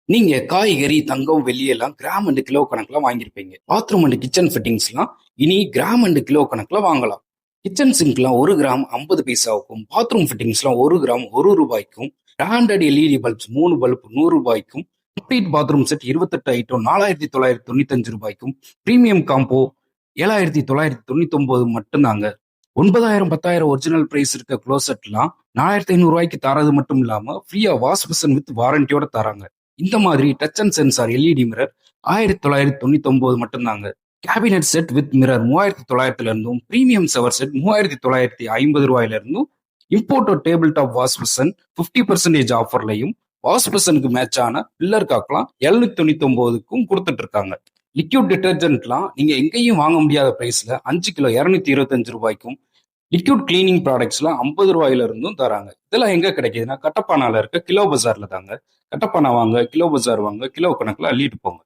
நீங்க காய்கறி, தங்கம், வெள்ளி எல்லாம் கிராம் அண்ட் கிலோ கணக்குல வாங்கியிருப்பீங்க. பாத்ரூம் அண்ட் கிச்சன் ஃபிட்டிங்ஸ்லாம் இனி கிராம் அண்ட் கிலோ கணக்குல வாங்கலாம். கிச்சன் சிங்க்லாம் 1 கிராம் 50 பைசாவுக்கும், பாத்ரூம் ஃபிட்டிங்ஸ்லாம் 1 கிராம் ரூ. 1 பிராண்டட் எல்இடி பல்ப்ஸ் 3 பல்ப் ரூ. 100, கம்ப்ளீட் பாத்ரூம் செட் 28 ஐட்டம் ரூ. 4995, பிரீமியம் காம்போ 7999 மட்டும்தாங்க. 9000 10,000 ஒரிஜினல் பிரைஸ் இருக்க க்ளோசெட்லாம் ரூ. 4500 தரது மட்டும் இல்லாம ஃப்ரீயா வாஷ் மிஷின் வித் வாரண்டியோட தராங்க. இந்த மாதிரி touch and sensor LED mirror 1999 மட்டும்தாங்க. கேபினெட் செட் வித் மிரர் 3900 இருந்தும், பிரீமியம் செவர் செட் 3950 இருந்தும், imported table top wash machine 50% ஆஃபர்லையும், வாஷ் மிஷனுக்கு மேட்சான பில்லர் காக்லாம் 799க்கும் கொடுத்துட்டு இருக்காங்க. லிக்யூட் டிட்டர்ஜென்ட்லாம் நீங்க எங்கேயும் வாங்க முடியாத பிரைஸ்ல 5 கிலோ ரூ. 225, லிக்விட் கிளீனிங் ப்ராடக்ட்ஸ்லாம் ரூ. 50 இருந்தும் தராங்க. இதெல்லாம் எங்க கிடைக்குதுன்னா கட்டப்பானால இருக்க கிலோ பஜார்ல தாங்க. கட்டப்பானா வாங்க, கிலோ பஜார் வாங்க, கிலோ கணக்குல அள்ளிட்டு போங்க.